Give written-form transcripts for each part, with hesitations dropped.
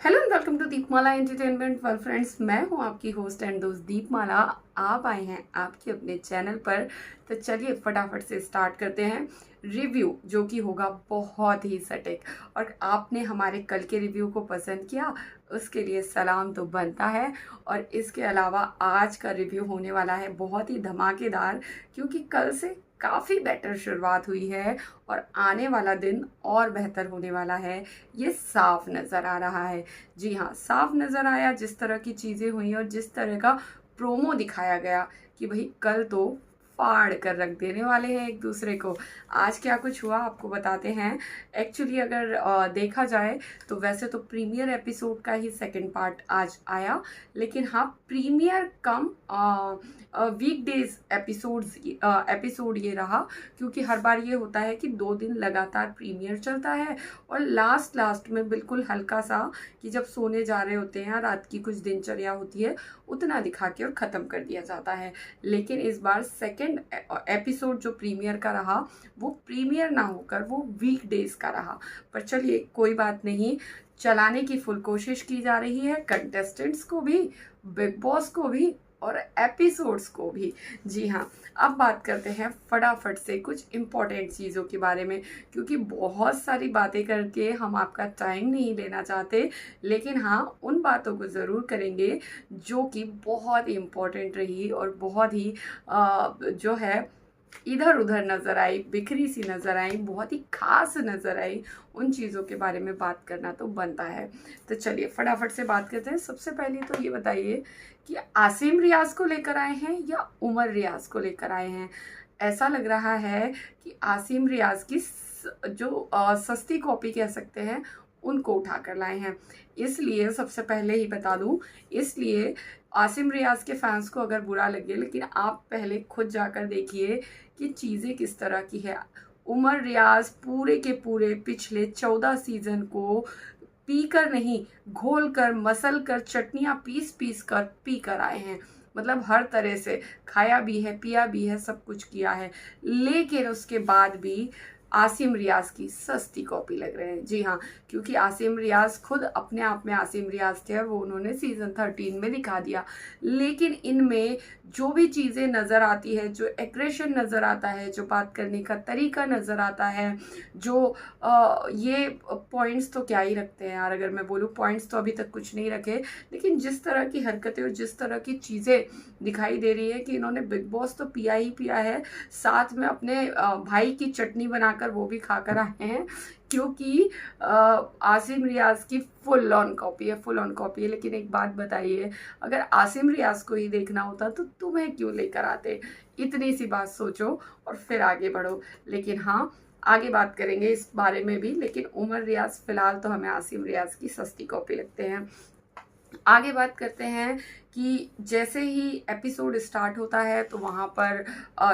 Hello and welcome to Deepmala entertainment. Well friends, मैं हूं आपकी होस्ट एंड दोस्त दीपमाला। आप आए हैं आपके अपने चैनल पर। तो चलिए फटाफट से स्टार्ट करते हैं रिव्यू, जो कि होगा बहुत ही सटीक। और आपने हमारे कल के रिव्यू को पसंद किया, उसके लिए सलाम तो बनता है। और इसके अलावा आज का रिव्यू होने वाला है बहुत ही धमाकेदार, क्योंकि कल से काफ़ी बेटर शुरुआत हुई है और आने वाला दिन और बेहतर होने वाला है, ये साफ नज़र आ रहा है। जी हाँ, साफ नज़र आया जिस तरह की चीज़ें हुई और जिस तरह का प्रोमो दिखाया गया कि भाई कल तो फाड़ कर रख देने वाले हैं एक दूसरे को। आज क्या कुछ हुआ आपको बताते हैं। एक्चुअली अगर देखा जाए तो वैसे तो प्रीमियर एपिसोड का ही सेकंड पार्ट आज आया, लेकिन हाँ, प्रीमियर कम वीकडेज एपिसोड ये रहा, क्योंकि हर बार ये होता है कि 2 दिन लगातार प्रीमियर चलता है और लास्ट में बिल्कुल हल्का सा कि जब सोने जा रहे होते हैं, रात की कुछ दिनचर्या होती है, उतना दिखा के और ख़त्म कर दिया जाता है। लेकिन इस बार सेकंड एपिसोड जो प्रीमियर का रहा, वो प्रीमियर ना होकर वो वीकडेज का रहा। पर चलिए कोई बात नहीं, चलाने की फुल कोशिश की जा रही है, कंटेस्टेंट्स को भी, बिग बॉस को भी और एपिसोड्स को भी। जी हाँ, अब बात करते हैं फटाफट से कुछ इम्पोर्टेंट चीज़ों के बारे में, क्योंकि बहुत सारी बातें करके हम आपका टाइम नहीं लेना चाहते। लेकिन हाँ, उन बातों को ज़रूर करेंगे जो कि बहुत ही इम्पोर्टेंट रही और बहुत ही जो है इधर उधर नज़र आई, बिखरी सी नज़र आई, बहुत ही खास नज़र आई। उन चीज़ों के बारे में बात करना तो बनता है। तो चलिए फटाफट से बात करते हैं। सबसे पहले तो ये बताइए कि आसिम रियाज को लेकर आए हैं या उमर रियाज को लेकर आए हैं। ऐसा लग रहा है कि आसिम रियाज की जो सस्ती कॉपी कह सकते हैं, उनको उठा कर लाए हैं। इसलिए सबसे पहले ही बता दूं, इसलिए आसिम रियाज के फैंस को अगर बुरा लगे, लेकिन आप पहले खुद जाकर देखिए कि चीज़ें किस तरह की है। उमर रियाज पूरे के पूरे पिछले 14 सीजन को पी कर नहीं, घोल कर, मसल कर, चटनियाँ पीस पीस कर पी कर आए हैं। मतलब हर तरह से खाया भी है, पिया भी है, सब कुछ किया है। लेकिन उसके बाद भी आसिम रियाज की सस्ती कॉपी लग रहे हैं। जी हाँ, क्योंकि आसिम रियाज खुद अपने आप में आसिम रियाज थे और वो उन्होंने सीजन 13 में दिखा दिया। लेकिन इनमें जो भी चीज़ें नज़र आती है, जो एग्रेशन नज़र आता है, जो बात करने का तरीका नज़र आता है, जो ये पॉइंट्स तो क्या ही रखते हैं यार, अगर मैं बोलूँ पॉइंट्स तो अभी तक कुछ नहीं रखे। लेकिन जिस तरह की हरकतें और जिस तरह की चीज़ें दिखाई दे रही है कि इन्होंने बिग बॉस तो पिया ही पिया है, साथ में अपने भाई की चटनी बनाकर वो भी खाकर आए हैं, क्योंकि आसिम रियाज की फुल ऑन कॉपी है, फुल ऑन कॉपी है। लेकिन एक बात बताइए, अगर आसिम रियाज को ही देखना होता तो तुम्हें क्यों लेकर आते? इतनी सी बात सोचो और फिर आगे बढ़ो। लेकिन हाँ, आगे बात करेंगे इस बारे में भी, लेकिन उमर रियाज फिलहाल तो हमें आसिम रियाज की सस्ती कॉपी लगते हैं। आगे बात करते हैं कि जैसे ही एपिसोड स्टार्ट होता है तो वहाँ पर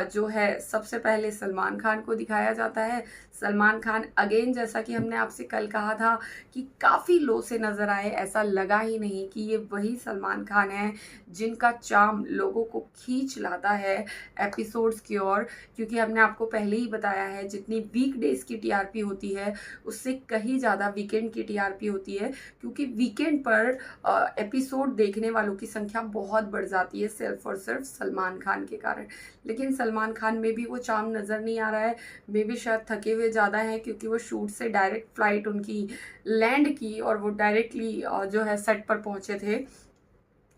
जो है सबसे पहले सलमान खान को दिखाया जाता है। सलमान खान अगेन, जैसा कि हमने आपसे कल कहा था कि काफ़ी लो से नज़र आए, ऐसा लगा ही नहीं कि ये वही सलमान खान है जिनका चार्म लोगों को खींच लाता है एपिसोड्स की ओर। क्योंकि हमने आपको पहले ही बताया है, जितनी वीकडेज की टीआरपी होती है उससे कहीं ज़्यादा वीकेंड की टीआरपी होती है, क्योंकि वीकेंड पर एपिसोड देखने वालों की संख्या बहुत बढ़ जाती है सिर्फ और सिर्फ सलमान खान के कारण। लेकिन सलमान खान में भी वो चार्म नज़र नहीं आ रहा है। मे भी शायद थके हुए ज़्यादा हैं, क्योंकि वो शूट से डायरेक्ट फ्लाइट उनकी लैंड की और वो डायरेक्टली जो है सेट पर पहुंचे थे,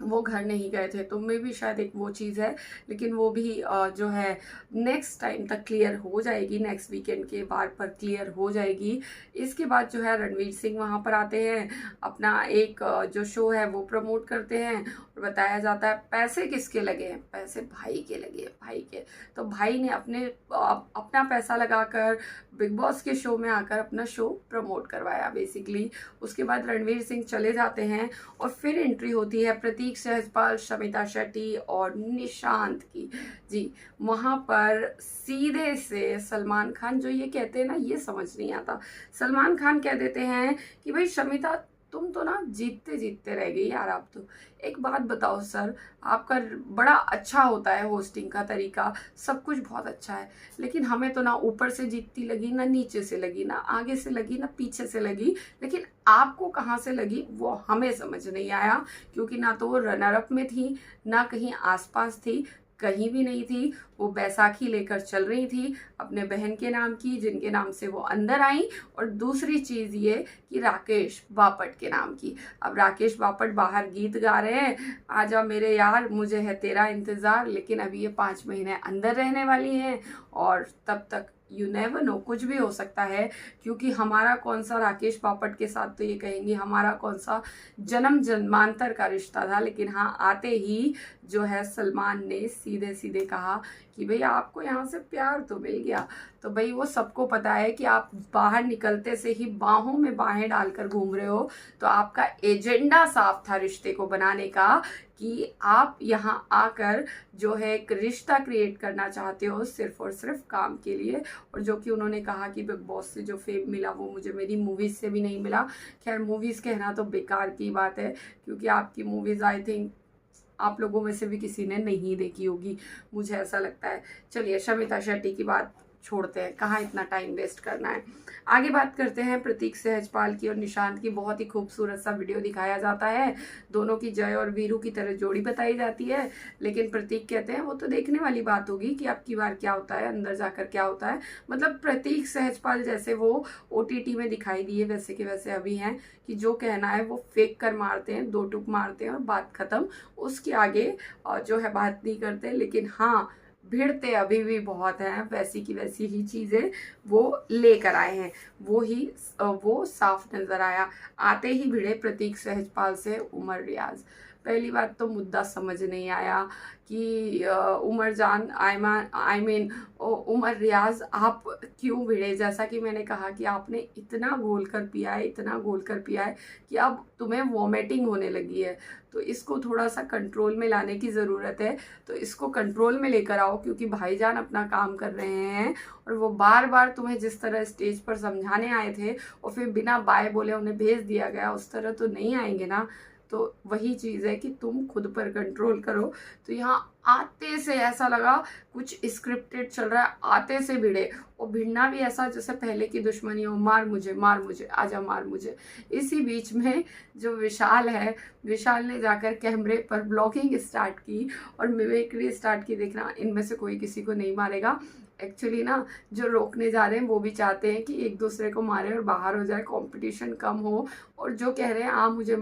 वो घर नहीं गए थे। तो मे भी शायद एक वो चीज़ है। लेकिन वो भी जो है नेक्स्ट टाइम तक क्लियर हो जाएगी, नेक्स्ट वीकेंड के बाद पर क्लियर हो जाएगी। इसके बाद जो है रणवीर सिंह वहाँ पर आते हैं, अपना एक जो शो है वो प्रमोट करते हैं और बताया जाता है पैसे किसके लगे हैं, पैसे भाई के लगे हैं, भाई के। तो भाई ने अपना पैसा लगाकर बिग बॉस के शो में आकर अपना शो प्रमोट करवाया बेसिकली। उसके बाद रणवीर सिंह चले जाते हैं और फिर एंट्री होती है प्रतीक सहजपाल, शमिता शेट्टी और निशांत की। जी, वहाँ पर सीधे से सलमान खान जो ये कहते हैं ना, ये समझ नहीं आता। सलमान खान कह देते हैं कि भाई शमिता, तुम तुम तो ना जीतते जीतते रह गई यार। आप तो एक बात बताओ सर, आपका बड़ा अच्छा होता है होस्टिंग का तरीका, सब कुछ बहुत अच्छा है, लेकिन हमें तो ना ऊपर से जीतती लगी, ना नीचे से लगी, ना आगे से लगी, ना पीछे से लगी, लेकिन आपको कहाँ से लगी वो हमें समझ नहीं आया। क्योंकि ना तो वो रनर अप में थी, ना कहीं आसपास थी, कहीं भी नहीं थी। वो बैसाखी लेकर चल रही थी अपने बहन के नाम की, जिनके नाम से वो अंदर आई। और दूसरी चीज़ ये कि राकेश बापट के नाम की। अब राकेश बापट बाहर गीत गा रहे हैं, आजा मेरे यार मुझे है तेरा इंतज़ार, लेकिन अभी ये 5 महीने अंदर रहने वाली हैं और तब तक यू नेवर नो, कुछ भी हो सकता है। क्योंकि हमारा कौन सा राकेश बापट के साथ तो ये कहेंगे हमारा कौन सा जन्म जन्मांतर का रिश्ता था, लेकिन हाँ आते ही जो है सलमान ने सीधे सीधे कहा कि भाई आपको यहाँ से प्यार तो मिल गया। तो भाई वो सबको पता है कि आप बाहर निकलते से ही बाहों में बाहें डालकर घूम रहे हो, तो आपका एजेंडा साफ था रिश्ते को बनाने का, कि आप यहाँ आकर जो है एक रिश्ता क्रिएट करना चाहते हो सिर्फ और सिर्फ काम के लिए। और जो कि उन्होंने कहा कि बिग बॉस से जो फेम मिला वो मुझे मेरी मूवीज़ से भी नहीं मिला। खैर मूवीज़ कहना तो बेकार की बात है, क्योंकि आपकी मूवीज़ आई थिंक आप लोगों में से भी किसी ने नहीं देखी होगी, मुझे ऐसा लगता है। चलिए शमिता शेट्टी की बात छोड़ते हैं, कहाँ इतना टाइम वेस्ट करना है। आगे बात करते हैं प्रतीक सहजपाल की और निशांत की। बहुत ही खूबसूरत सा वीडियो दिखाया जाता है, दोनों की जय और वीरू की तरह जोड़ी बताई जाती है, लेकिन प्रतीक कहते हैं वो तो देखने वाली बात होगी कि अब की बार क्या होता है, अंदर जाकर क्या होता है। मतलब प्रतीक सहजपाल जैसे वो OTT में दिखाई दिए वैसे के वैसे अभी हैं, कि जो कहना है वो फेंक कर मारते हैं, 2 टुक मारते हैं और बात खत्म, उसके आगे जो है बात नहीं करते। लेकिन हाँ भिड़ते अभी भी बहुत हैं, वैसी की वैसी ही चीज़ें वो लेकर आए हैं, वो साफ नज़र आया। आते ही भिड़े प्रतीक सहजपाल से उमर रियाज। पहली बात तो मुद्दा समझ नहीं आया कि उमर जान आई मीन उमर रियाज आप क्यों भिड़े। जैसा कि मैंने कहा कि आपने इतना घोल कर पिया है, इतना घोल कर पिया है कि अब तुम्हें वॉमिटिंग होने लगी है, तो इसको थोड़ा सा कंट्रोल में लाने की ज़रूरत है। तो इसको कंट्रोल में लेकर आओ, क्योंकि भाईजान अपना काम कर रहे हैं और वो बार बार तुम्हें जिस तरह स्टेज पर समझाने आए थे और फिर बिना बाय बोले उन्हें भेज दिया गया, उस तरह तो नहीं आएंगे ना। तो वही चीज़ है कि तुम खुद पर कंट्रोल करो। तो यहाँ आते से ऐसा लगा कुछ स्क्रिप्टेड चल रहा है, आते से भिड़े, और भिड़ना भी ऐसा जैसे पहले की दुश्मनी हो, मार मुझे आजा मार मुझे। इसी बीच में जो विशाल है, विशाल ने जाकर कैमरे पर ब्लॉगिंग स्टार्ट की और मिमिक्री स्टार्ट की। देखना इनमें से कोई किसी को नहीं मारेगा। एक्चुअली ना जो रोकने जा रहे हैं वो भी चाहते हैं कि एक दूसरे को मारे और बाहर हो जाए, कंपटीशन कम हो। और जो कह रहे हैं आ मुझे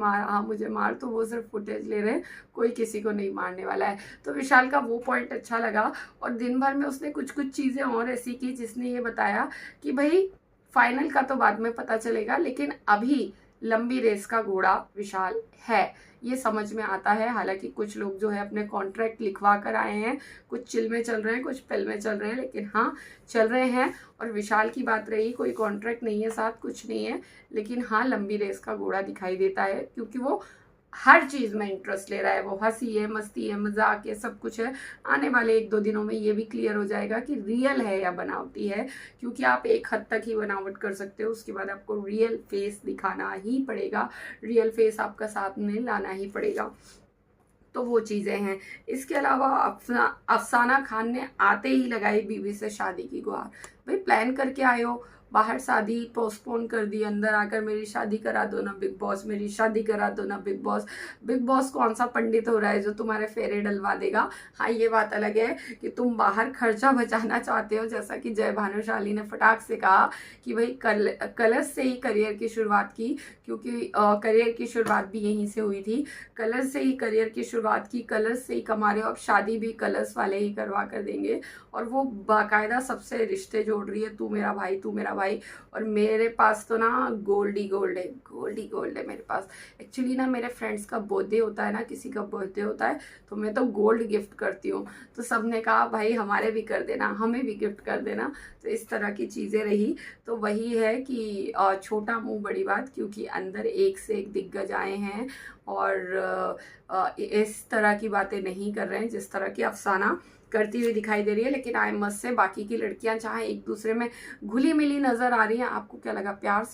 मार, तो वो सिर्फ फुटेज ले रहे हैं, कोई किसी को नहीं मारने वाला है। तो विशाल का वो पॉइंट अच्छा लगा। और दिन भर में उसने कुछ कुछ चीज़ें और ऐसी की जिसने ये बताया कि भाई फाइनल का तो बाद में पता चलेगा, लेकिन अभी लंबी रेस का घोड़ा विशाल है, ये समझ में आता है। हालांकि कुछ लोग जो है अपने कॉन्ट्रैक्ट लिखवा कर आए हैं, कुछ चिल में चल रहे हैं, कुछ पिल में चल रहे हैं, लेकिन हाँ चल रहे हैं। और विशाल की बात रही, कोई कॉन्ट्रैक्ट नहीं है, साथ कुछ नहीं है, लेकिन हाँ लंबी रेस का घोड़ा दिखाई देता है, क्योंकि वो हर चीज़ में इंटरेस्ट ले रहा है। वो हंसी है, मस्ती है, मजाक है, सब कुछ है। आने वाले 1-2 दिनों में ये भी क्लियर हो जाएगा कि रियल है या बनावटी है, क्योंकि आप एक हद तक ही बनावट कर सकते हो, उसके बाद आपको रियल फेस दिखाना ही पड़ेगा, रियल फेस आपका साथ में लाना ही पड़ेगा। तो वो चीज़ें हैं। इसके अलावा अफसाना खान ने आते ही लगाई बीवी से शादी की गुहार। भाई प्लान करके आए हो, बाहर शादी पोस्टपोन कर दी, अंदर आकर मेरी शादी करा दो ना बिग बॉस, मेरी शादी करा दो ना बिग बॉस। बिग बॉस कौन सा पंडित हो रहा है जो तुम्हारे फेरे डलवा देगा। हाँ ये बात अलग है कि तुम बाहर खर्चा बचाना चाहते हो, जैसा कि जय भानुशाली ने फटाक से कहा कि भाई कलर्स से ही करियर की शुरुआत की, क्योंकि करियर की शुरुआत भी यहीं से हुई थी। कलर्स से ही करियर की शुरुआत की, कलर्स से ही कमा रहे हो, अब शादी भी कलर्स वाले ही करवा कर देंगे। और वो बाकायदा सबसे रिश्ते जोड़ रही है, तू मेरा भाई तू मेरा भाई। और मेरे पास तो ना गोल्ड ही गोल्ड है, गोल्ड ही गोल्ड है मेरे पास। एक्चुअली ना मेरे फ्रेंड्स का बर्थडे होता है ना, किसी का बर्थडे होता है तो मैं तो गोल्ड गिफ्ट करती हूँ। तो सबने कहा भाई हमारे भी कर देना, हमें भी गिफ्ट कर देना। तो इस तरह की चीज़ें रही। तो वही है कि छोटा मुंह बड़ी बात, क्योंकि अंदर एक से एक दिग्गज आए हैं और इस तरह की बातें नहीं कर रहे हैं जिस तरह की अफसाना करती हुई दिखाई दे रही है। लेकिन आई मस्ट से बाकी की लड़कियां चाहे एक दूसरे में घुली मिली नजर आ रही हैं, आपको क्या लगा? प्यार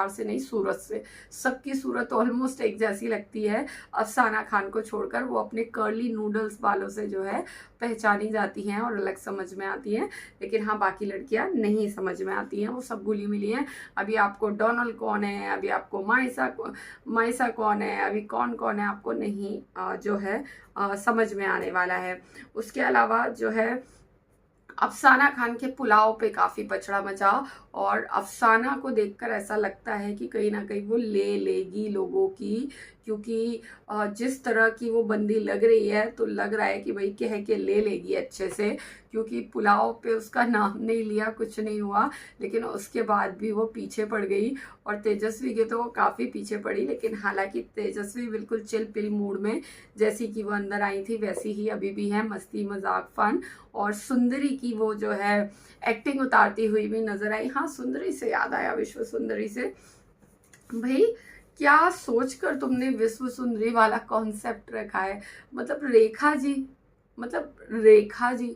से नहीं, सूरत से। सबकी सूरत ऑलमोस्ट एक जैसी लगती है अफसाना खान को छोड़कर। वो अपने कर्ली नूडल्स वालों से जो है पहचानी जाती हैं और अलग समझ में आती हैं। लेकिन हाँ, बाकी लड़कियां नहीं समझ में आती हैं, वो सब घुली मिली हैं। अभी आपको डोनाल्ड कौन है, अभी आपको माइसा कौन है, अभी कौन कौन है, आपको नहीं जो है समझ में आने वाला है। उसके अलावा जो है अफसाना खान के पुलाव पे काफी पछड़ा मचा, और अफसाना को देखकर ऐसा लगता है कि कहीं ना कहीं वो ले लेगी लोगों की, क्योंकि जिस तरह की वो बंदी लग रही है तो लग रहा है कि भाई कह के ले लेगी अच्छे से, क्योंकि पुलाव पे उसका नाम नहीं लिया, कुछ नहीं हुआ, लेकिन उसके बाद भी वो पीछे पड़ गई। और तेजस्वी के तो वो काफ़ी पीछे पड़ी, लेकिन हालांकि तेजस्वी बिल्कुल चिल पिल मूड में जैसी कि वो अंदर आई थी वैसी ही अभी भी है, मस्ती मजाक फन। और सुंदरी की वो जो है एक्टिंग उतारती हुई भी नजर आई। हाँ, सुंदरी से याद आया, विश्व सुंदरी से, भाई क्या सोचकर तुमने विश्व सुंदरी वाला कॉन्सेप्ट रखा है? मतलब रेखा जी,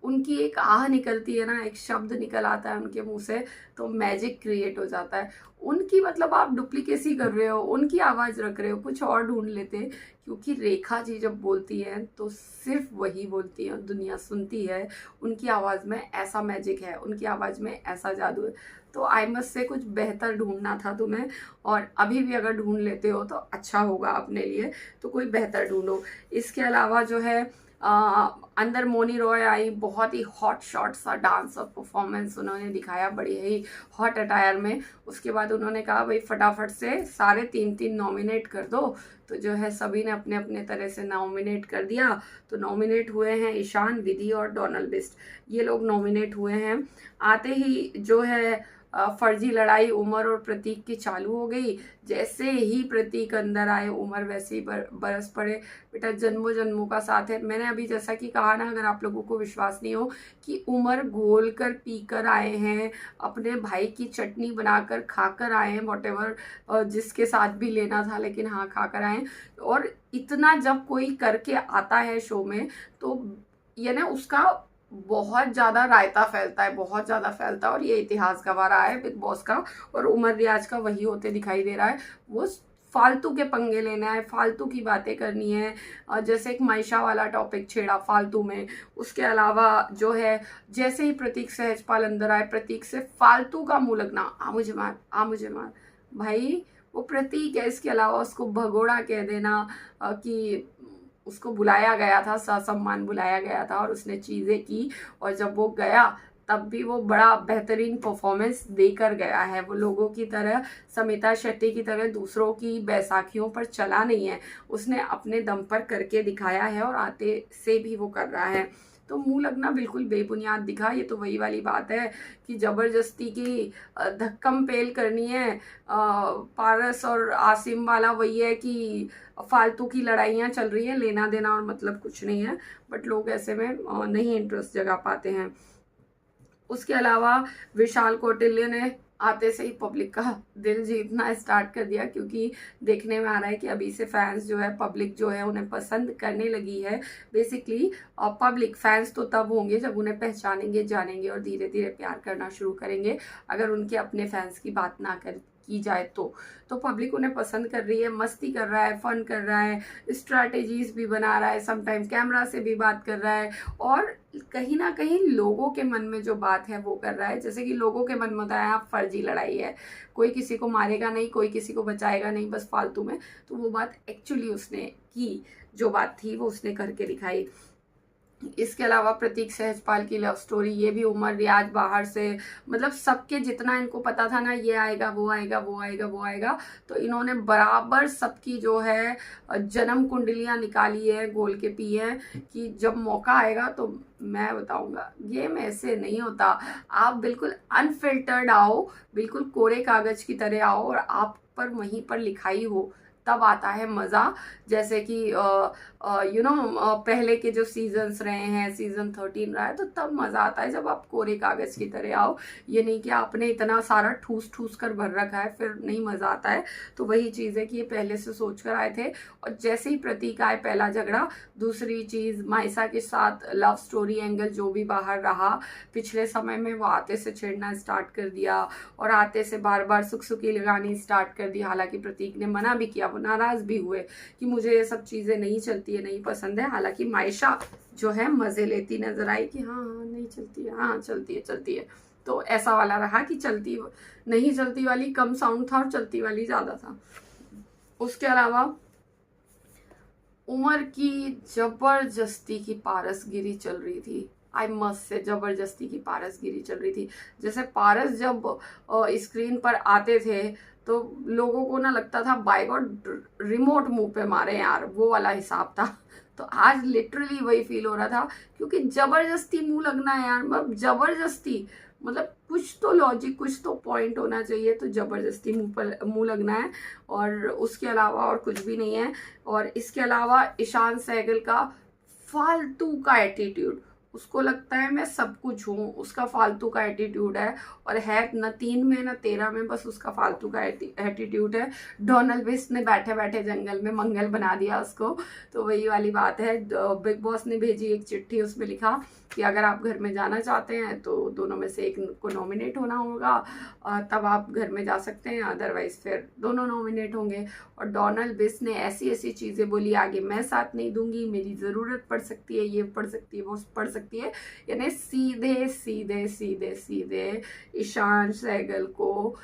उनकी एक आह निकलती है ना, एक शब्द निकल आता है उनके मुंह से, तो मैजिक क्रिएट हो जाता है। उनकी मतलब आप डुप्लीकेसी कर रहे हो, उनकी आवाज रख रहे हो, कुछ और ढूंढ लेते। क्योंकि रेखा जी जब बोलती हैं तो सिर्फ वही बोलती हैं, दुनिया सुनती है। उनकी आवाज में ऐसा मैजिक है, उनकी आवाज में ऐसा जादू है। तो आई मस्ट से कुछ बेहतर ढूंढना था तुम्हें, और अभी भी अगर ढूंढ लेते हो तो अच्छा होगा अपने लिए, तो कोई बेहतर ढूंढो। इसके अलावा जो है अंदर मोनी रॉय आई, बहुत ही हॉट शॉट सा डांस और परफॉर्मेंस उन्होंने दिखाया, बड़ी ही हॉट अटायर में। उसके बाद उन्होंने कहा भाई फटाफट से सारे 3-3 नॉमिनेट कर दो, तो जो है सभी ने अपने अपने तरह से नॉमिनेट कर दिया। तो नॉमिनेट हुए हैं ईशान, विधि और डोनल बिस्ट, ये लोग नॉमिनेट हुए हैं। आते ही जो है फर्जी लड़ाई उमर और प्रतीक की चालू हो गई। जैसे ही प्रतीक अंदर आए उमर वैसे ही बरस पड़े, बेटा जन्मों जन्मों का साथ है। मैंने अभी जैसा कि कहा ना, अगर आप लोगों को विश्वास नहीं हो कि उमर घोल कर पी कर आए हैं, अपने भाई की चटनी बनाकर खाकर आए हैं, वॉटेवर जिसके साथ भी लेना था, लेकिन हाँ खाकर आए। और इतना जब कोई करके आता है शो में, तो ये ना उसका बहुत ज्यादा रायता फैलता है, बहुत ज्यादा फैलता है, और ये इतिहास गंवा रहा है बिग बॉस का। और उमर रियाज का वही होते दिखाई दे रहा है, वो फालतू के पंगे लेना है, फालतू की बातें करनी है, और जैसे एक मायशा वाला टॉपिक छेड़ा फालतू में। उसके अलावा जो है जैसे ही प्रतीक सहजपाल अंदर आए, प्रतीक से फालतू का मुंह लगना, आ मुझे मार, आ मुझे मार। भाई वो प्रतीक है, इसके अलावा उसको भगोड़ा कह देना कि उसको बुलाया गया था, ससम्मान बुलाया गया था और उसने चीजें की, और जब वो गया तब भी वो बड़ा बेहतरीन परफॉर्मेंस देकर गया है। वो लोगों की तरह, समिता शेट्टी की तरह दूसरों की बैसाखियों पर चला नहीं है, उसने अपने दम पर करके दिखाया है, और आते से भी वो कर रहा है। तो मुंह लगना बिल्कुल बेबुनियाद दिखा। ये तो वही वाली बात है कि जबरदस्ती की धक्कम पेल करनी है। पारस और आसिम वाला वही है कि फालतू की लड़ाइयाँ चल रही हैं, लेना देना और मतलब कुछ नहीं है, बट लोग ऐसे में नहीं इंटरेस्ट जगा पाते हैं। उसके अलावा विशाल कौटिल्य ने आते से ही पब्लिक का दिल जीतना स्टार्ट कर दिया, क्योंकि देखने में आ रहा है कि अभी से फैंस जो है, पब्लिक जो है उन्हें पसंद करने लगी है। बेसिकली पब्लिक फैंस तो तब होंगे जब उन्हें पहचानेंगे, जानेंगे और धीरे धीरे प्यार करना शुरू करेंगे। अगर उनके अपने फैंस की बात ना की जाए तो पब्लिक उन्हें पसंद कर रही है, मस्ती कर रहा है, फन कर रहा है, स्ट्रैटेजीज भी बना रहा है, समटाइम कैमरा से भी बात कर रहा है, और कहीं ना कहीं लोगों के मन में जो बात है वो कर रहा है। जैसे कि लोगों के मन में होता है फर्जी लड़ाई है, कोई किसी को मारेगा नहीं, कोई किसी को बचाएगा नहीं, बस फालतू में, तो वो बात एक्चुअली उसने की, जो बात थी वो उसने करके दिखाई। इसके अलावा प्रतीक सहजपाल की लव स्टोरी, ये भी उमर रियाज बाहर से, मतलब सबके जितना इनको पता था ना, ये आएगा वो आएगा वो आएगा वो आएगा, तो इन्होंने बराबर सबकी जो है जन्म कुंडलियां निकाली है, गोल के पी है कि जब मौका आएगा तो मैं बताऊंगा। गेम ऐसे नहीं होता, आप बिल्कुल अनफिल्टर्ड आओ, बिल्कुल कोरे कागज की तरह आओ, और आप पर वहीं पर लिखाई हो तब आता है मज़ा। जैसे कि पहले के जो सीजन्स रहे हैं, सीजन 13 रहा है, तो तब मज़ा आता है जब आप कोरे कागज़ की तरह आओ। ये नहीं कि आपने इतना सारा ठूस ठूस कर भर रखा है, फिर नहीं मज़ा आता है। तो वही चीज़ है कि ये पहले से सोच कर आए थे। और जैसे ही प्रतीक आए, पहला झगड़ा। दूसरी चीज़, माइसा के साथ लव स्टोरी एंगल जो भी बाहर रहा पिछले समय में, वो आते से छेड़ना स्टार्ट कर दिया और आते से बार बार सुखसुखी लगानी स्टार्ट कर दी। हालांकि प्रतीक ने मना भी किया, वो नाराज़ भी हुए कि मुझे ये सब चीज़ें नहीं चलती है, नहीं पसंद है। हालांकि माइशा जो है मज़े लेती नजर आई कि हाँ हाँ नहीं चलती है, हाँ चलती है चलती है। तो ऐसा वाला रहा कि चलती नहीं चलती वाली कम साउंड था और चलती वाली ज़्यादा था। उसके अलावा उमर की जबरदस्ती की पारसगिरी चल रही थी। आई मस्ट से जबरदस्ती की पारसगिरी चल रही थी। जैसे पारस जब स्क्रीन पर आते थे तो लोगों को ना लगता था बाय गॉड रिमोट मुंह पे मारे यार, वो वाला हिसाब था। तो आज लिटरली वही फील हो रहा था, क्योंकि जबरदस्ती मुंह लगना है यार, मतलब जबरदस्ती, मतलब कुछ तो लॉजिक, कुछ तो पॉइंट होना चाहिए। तो जबरदस्ती मुंह लगना है, और उसके अलावा और कुछ भी नहीं है। और इसके अलावा ईशान सहगल का फालतू का एटीट्यूड, उसको लगता है मैं सब कुछ हूँ, उसका फालतू का एटीट्यूड है। और है न 3 में न 13 में, बस उसका फालतू का एटीट्यूड है। डोनाल्ड बिस्ट ने बैठे बैठे जंगल में मंगल बना दिया उसको। तो वही वाली बात है। बिग बॉस ने भेजी एक चिट्ठी, उसमें लिखा कि अगर आप घर में जाना चाहते हैं तो दोनों में से एक को नॉमिनेट होना होगा, तब आप घर में जा सकते हैं, अदरवाइज फिर दोनों नॉमिनेट होंगे। और डोनाल्ड बिस्ट ने ऐसी ऐसी चीज़ें बोली, आगे मैं साथ नहीं दूंगी, मेरी ज़रूरत पड़ सकती है, ये पड़ सकती है, वो पड़ सकती है। यानी सीधे सीधे सीधे सीधे ईशान सहगल को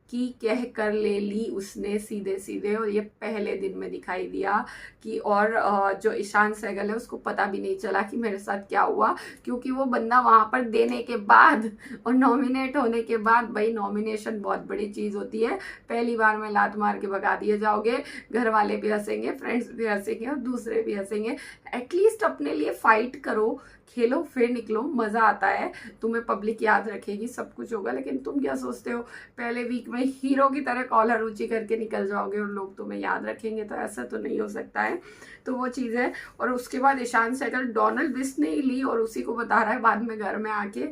की कह कर ले ली उसने सीधे सीधे। और ये पहले दिन में दिखाई दिया कि, और जो ईशान सहगल है उसको पता भी नहीं चला कि मेरे साथ क्या हुआ, क्योंकि वो बंदा वहां पर देने के बाद और नॉमिनेट होने के बाद, भाई नॉमिनेशन बहुत बड़ी चीज़ होती है। पहली बार में लात मार के भगा दिए जाओगे, घर वाले भी हंसेंगे, फ्रेंड्स भी हंसेंगे और दूसरे भी हंसेंगे। एटलीस्ट अपने लिए फाइट करो, खेलो, फिर निकलो, मज़ा आता है। तुम्हें पब्लिक याद रखेगी, सब कुछ होगा। लेकिन तुम क्या सोचते हो, पहले वीक में हीरो की तरह कॉलर ऊंची करके निकल जाओगे और लोग तुम्हें याद रखेंगे? तो ऐसा तो नहीं हो सकता है। तो वो चीज़ है। और उसके बाद ईशान सहगल डोनाल्ड बिस्ट ने ही ली और उसी को बता रहा है बाद में घर में आके,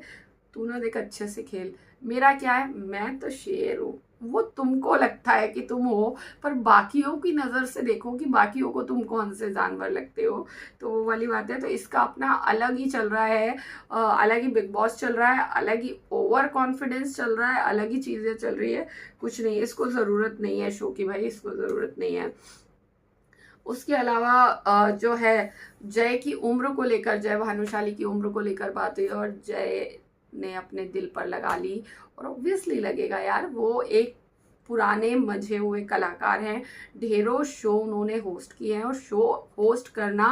तू ना देख अच्छे से खेल, मेरा क्या है, मैं तो शेर हूँ। वो तुमको लगता है कि तुम हो, पर बाकियों की नज़र से देखो कि बाकियों को तुम कौन से जानवर लगते हो। तो वो वाली बात है। तो इसका अपना अलग ही चल रहा है, अलग ही बिग बॉस चल रहा है, अलग ही ओवर कॉन्फिडेंस चल रहा है, अलग ही चीज़ें चल रही है। कुछ नहीं, इसको ज़रूरत नहीं है शो की, भाई इसको ज़रूरत नहीं है। उसके अलावा जो है जय की उम्र को लेकर, जय भानुशाली की उम्र को लेकर बात हुई और जय ने अपने दिल पर लगा ली। और ऑब्वियसली लगेगा यार, वो एक पुराने मजे हुए कलाकार हैं, ढेरों शो उन्होंने होस्ट किए हैं। और शो होस्ट करना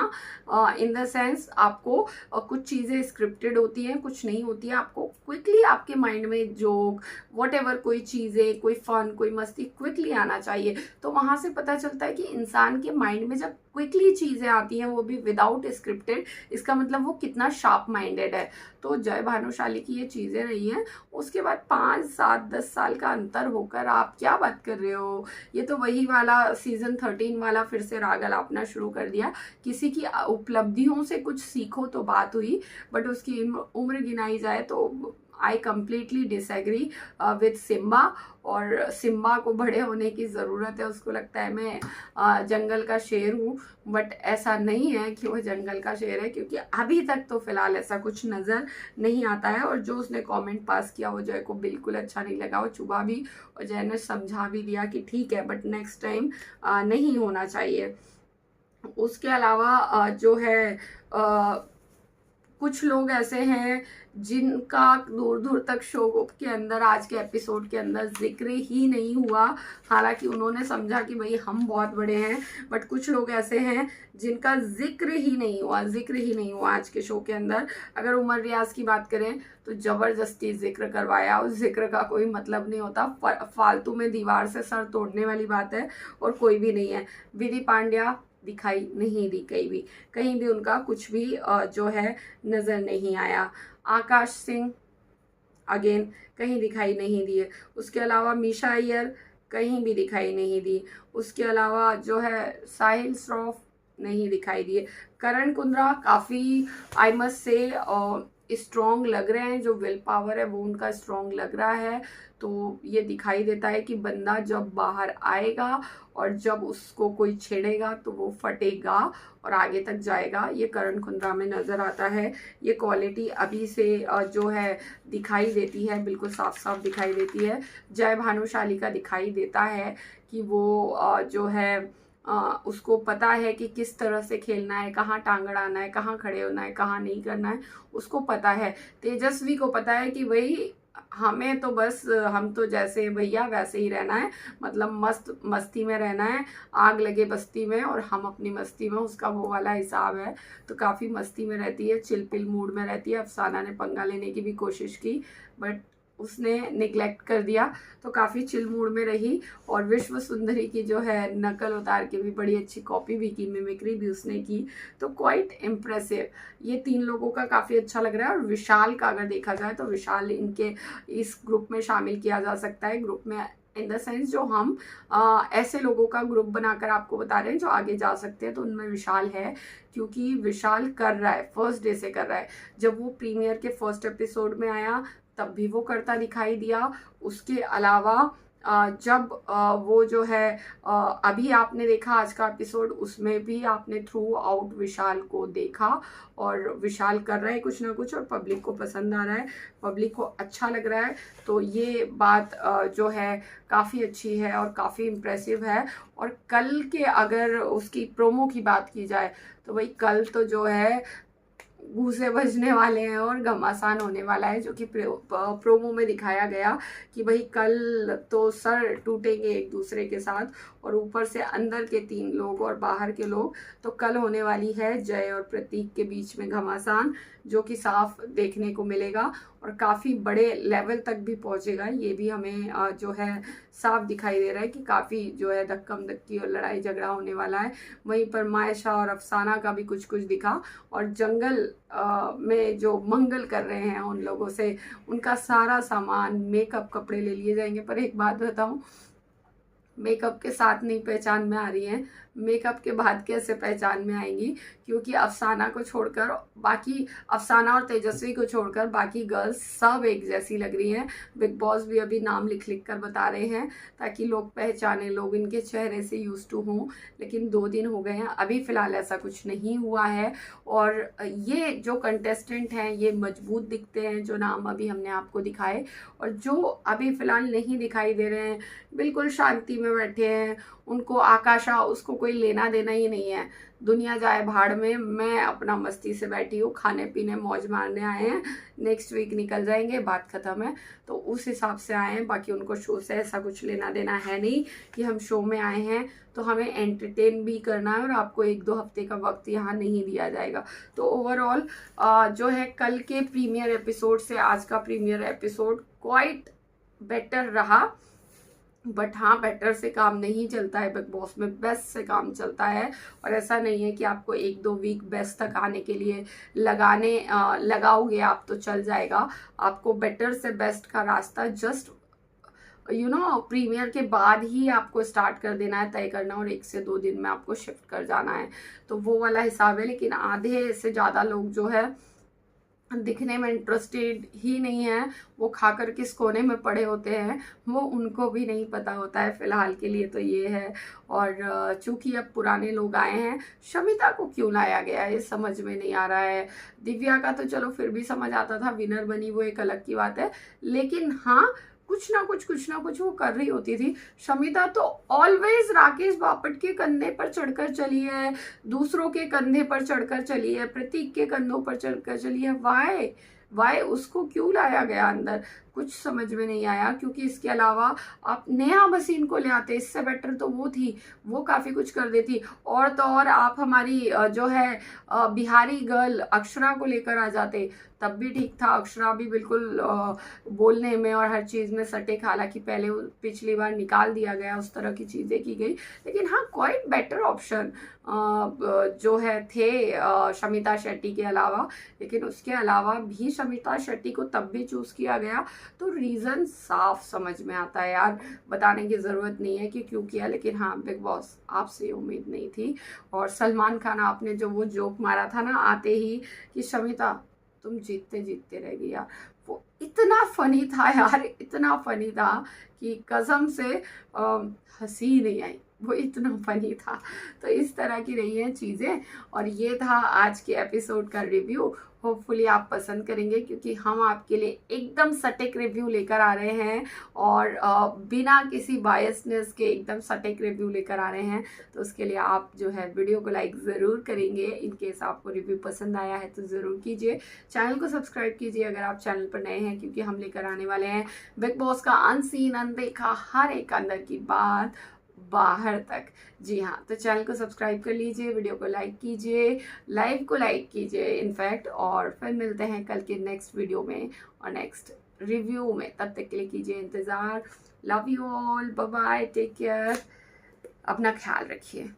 इन द सेंस, आपको कुछ चीज़ें स्क्रिप्टेड होती हैं, कुछ नहीं होती है। आपको क्विकली आपके माइंड में जोक वॉट एवर, कोई चीज़ें, कोई फन, कोई मस्ती क्विकली आना चाहिए। तो वहाँ से पता चलता है कि इंसान के माइंड में जब क्विकली चीज़ें आती हैं, वो भी विदाउट स्क्रिप्टेड, इसका मतलब वो कितना शार्प माइंडेड है। तो जय भानुशाली की ये चीज़ें रही हैं। उसके बाद 5, 7, 10 साल का अंतर होकर आप क्या बात कर रहे हो? ये तो वही वाला सीजन 13 वाला फिर से राग अलापना शुरू कर दिया। किसी की उपलब्धियों से कुछ सीखो तो बात हुई, बट उसकी उम्र गिनाई जाए तो I completely disagree with Simba. और सिम्बा को बड़े होने की ज़रूरत है, उसको लगता है मैं जंगल का शेर हूँ, बट ऐसा नहीं है कि वो जंगल का शेर है, क्योंकि अभी तक तो फिलहाल ऐसा कुछ नज़र नहीं आता है। और जो उसने कमेंट पास किया वो जय को बिल्कुल अच्छा नहीं लगा, वो चुभा भी, और जय ने समझा भी दिया कि ठीक है बट नेक्स्ट टाइम नहीं होना चाहिए। उसके अलावा जो है कुछ लोग ऐसे हैं जिनका दूर दूर तक शो के अंदर, आज के एपिसोड के अंदर जिक्र ही नहीं हुआ। हालांकि उन्होंने समझा कि भाई हम बहुत बड़े हैं, बट कुछ लोग ऐसे हैं जिनका जिक्र ही नहीं हुआ आज के शो के अंदर। अगर उमर रियाज की बात करें तो ज़बरदस्ती जिक्र करवाया, उस जिक्र का कोई मतलब नहीं होता, फालतू में दीवार से सर तोड़ने वाली बात है, और कोई भी नहीं है। विधि पांड्या दिखाई नहीं दी कहीं भी उनका कुछ भी जो है नज़र नहीं आया। आकाश सिंह अगेन कहीं दिखाई नहीं दिए। उसके अलावा मीशा अय्यर कहीं भी दिखाई नहीं दी। उसके अलावा जो है साहिल श्रॉफ नहीं दिखाई दिए। करण कुंद्रा काफ़ी आई मस्ट से स्ट्रॉन्ग लग रहे हैं, जो विल पावर है वो उनका स्ट्रॉन्ग लग रहा है। तो ये दिखाई देता है कि बंदा जब बाहर आएगा और जब उसको कोई छेड़ेगा तो वो फटेगा और आगे तक जाएगा, ये करण कुंद्रा में नज़र आता है। ये क्वालिटी अभी से जो है दिखाई देती है, बिल्कुल साफ साफ दिखाई देती है। जय भानुशाली का दिखाई देता है कि वो जो है उसको पता है कि किस तरह से खेलना है, कहाँ टांग अड़ाना है, कहाँ खड़े होना है, कहाँ नहीं करना है, उसको पता है। तेजस्वी को पता है कि वही हमें तो बस हम तो जैसे भैया वैसे ही रहना है, मतलब मस्त मस्ती में रहना है, आग लगे बस्ती में और हम अपनी मस्ती में, उसका वो वाला हिसाब है। तो काफ़ी मस्ती में रहती है, चिलपिल मूड में रहती है। अफसाना ने पंगा लेने की भी कोशिश की बट उसने निगलेक्ट कर दिया, तो काफ़ी चिल मूड में रही। और विश्व सुंदरी की जो है नकल उतार के भी बड़ी अच्छी कॉपी भी की, मिमिक्री भी उसने की, तो क्वाइट इम्प्रेसिव। ये 3 लोगों का काफ़ी अच्छा लग रहा है। और विशाल का अगर देखा जाए तो विशाल इनके इस ग्रुप में शामिल किया जा सकता है। ग्रुप में इन द सेंस जो हम ऐसे लोगों का ग्रुप बनाकर आपको बता रहे हैं जो आगे जा सकते हैं, तो उनमें विशाल है। क्योंकि विशाल कर रहा है, फर्स्ट डे से कर रहा है। जब वो प्रीमियर के फर्स्ट एपिसोड में आया तब भी वो करता दिखाई दिया। उसके अलावा जब वो जो है अभी आपने देखा आज का एपिसोड, उसमें भी आपने थ्रू आउट विशाल को देखा। और विशाल कर रहा है कुछ ना कुछ और पब्लिक को पसंद आ रहा है, पब्लिक को अच्छा लग रहा है। तो ये बात जो है काफ़ी अच्छी है और काफ़ी इम्प्रेसिव है। और कल के अगर उसकी प्रोमो की बात की जाए तो भाई कल तो जो है गूंजे बजने वाले हैं और घमासान होने वाला है, जो कि प्रोमो में दिखाया गया कि भाई कल तो सर टूटेंगे एक दूसरे के साथ। और ऊपर से अंदर के 3 लोग और बाहर के लोग, तो कल होने वाली है जय और प्रतीक के बीच में घमासान, जो कि साफ देखने को मिलेगा और काफ़ी बड़े लेवल तक भी पहुंचेगा। ये भी हमें जो है साफ दिखाई दे रहा है कि काफ़ी जो है धक्कम धक्की और लड़ाई झगड़ा होने वाला है। वहीं पर मायशा और अफसाना का भी कुछ कुछ दिखा। और जंगल में जो मंगल कर रहे हैं उन लोगों से, उनका सारा सामान, मेकअप, कपड़े ले लिए जाएंगे। पर एक बात बताऊं, मेकअप के साथ नहीं पहचान में आ रही हैं, मेकअप के बाद कैसे पहचान में आएंगी। क्योंकि अफसाना को छोड़कर बाकी, अफसाना और तेजस्वी को छोड़कर बाकी गर्ल्स सब एक जैसी लग रही हैं। बिग बॉस भी अभी नाम लिख लिख कर बता रहे हैं ताकि लोग पहचाने, लोग इनके चेहरे से यूज टू हों। लेकिन 2 दिन हो गए हैं, अभी फ़िलहाल ऐसा कुछ नहीं हुआ है। और ये जो कंटेस्टेंट हैं ये मजबूत दिखते हैं, जो नाम अभी हमने आपको दिखाए। और जो अभी फ़िलहाल नहीं दिखाई दे रहे हैं, बिल्कुल शांति में बैठे हैं, उनको आकाशा, उसको कोई लेना देना ही नहीं है। दुनिया जाए भाड़ में, मैं अपना मस्ती से बैठी हूँ, खाने पीने मौज मारने आए हैं, नेक्स्ट वीक निकल जाएंगे, बात खत्म है। तो उस हिसाब से आए हैं। बाकी उनको शो से ऐसा कुछ लेना देना है नहीं कि हम शो में आए हैं तो हमें एंटरटेन भी करना है और आपको 1-2 हफ्ते का वक्त यहाँ नहीं दिया जाएगा। तो ओवरऑल जो है कल के प्रीमियर एपिसोड से आज का प्रीमियर एपिसोड क्वाइट बेटर रहा। बट हाँ, बेटर से काम नहीं चलता है बिग बॉस में, बेस्ट से काम चलता है। और ऐसा नहीं है कि आपको 1-2 वीक बेस्ट तक आने के लिए लगाओगे आप तो चल जाएगा। आपको बेटर से बेस्ट का रास्ता जस्ट प्रीमियर के बाद ही आपको स्टार्ट कर देना है, तय करना, और 1 से 2 दिन में आपको शिफ्ट कर जाना है। तो वो वाला हिसाब है। लेकिन आधे से ज़्यादा लोग जो है दिखने में इंटरेस्टेड ही नहीं है, वो खाकर किस कोने में पड़े होते हैं वो उनको भी नहीं पता होता है फिलहाल के लिए। तो ये है। और चूंकि अब पुराने लोग आए हैं, शमिता को क्यों लाया गया है ये समझ में नहीं आ रहा है। दिव्या का तो चलो फिर भी समझ आता था, विनर बनी वो एक अलग की बात है। लेकिन हाँ, कुछ ना कुछ वो कर रही होती थी। शमिता तो ऑलवेज राकेश बापट के कंधे पर चढ़कर चली है, दूसरों के कंधे पर चढ़कर चली है, प्रतीक के कंधों पर चढ़कर चली है। वाई उसको क्यों लाया गया अंदर, कुछ समझ में नहीं आया। क्योंकि इसके अलावा आप नेहा भसीन को ले आते, इससे बेटर तो वो थी, वो काफ़ी कुछ कर देती। और तो और आप हमारी जो है बिहारी गर्ल अक्षरा को लेकर आ जाते, तब भी ठीक था। अक्षरा भी बिल्कुल बोलने में और हर चीज़ में सटीक, हालांकि पहले पिछली बार निकाल दिया गया, उस तरह की चीज़ें की गई। लेकिन हाँ, क्वाइट बेटर ऑप्शन जो है थे शमिता शेट्टी के अलावा। लेकिन उसके अलावा भी शमिता शेट्टी को तब भी चूज़ किया गया तो रीज़न साफ समझ में आता है यार, बताने की ज़रूरत नहीं है कि क्यों किया। लेकिन हाँ, बिग बॉस आपसे उम्मीद नहीं थी। और सलमान खान आपने जो वो जोक मारा था ना आते ही कि शमिता तुम जीतते जीतते रह गई यार, वो इतना फनी था यार, इतना फनी था कि कसम से हंसी नहीं आई, वो इतना फनी था। तो इस तरह की रही हैं चीज़ें। और ये था आज के एपिसोड का रिव्यू। होपफुली आप पसंद करेंगे क्योंकि हम आपके लिए एकदम सटीक रिव्यू लेकर आ रहे हैं और बिना किसी बायसनेस के एकदम सटीक रिव्यू लेकर आ रहे हैं। तो उसके लिए आप जो है वीडियो को लाइक ज़रूर करेंगे। इनकेस आपको रिव्यू पसंद आया है तो ज़रूर कीजिए। चैनल को सब्सक्राइब कीजिए अगर आप चैनल पर नए हैं, क्योंकि हम लेकर आने वाले हैं बिग बॉस का अनसीन अनदेखा हर एक अंदर की बात बाहर तक। जी हाँ, तो चैनल को सब्सक्राइब कर लीजिए, वीडियो को लाइक कीजिए, लाइव को लाइक कीजिए इनफैक्ट। और फिर मिलते हैं कल के नेक्स्ट वीडियो में और नेक्स्ट रिव्यू में। तब तक के लिए कीजिए इंतज़ार। Love you all, bye bye, take care, अपना ख्याल रखिए।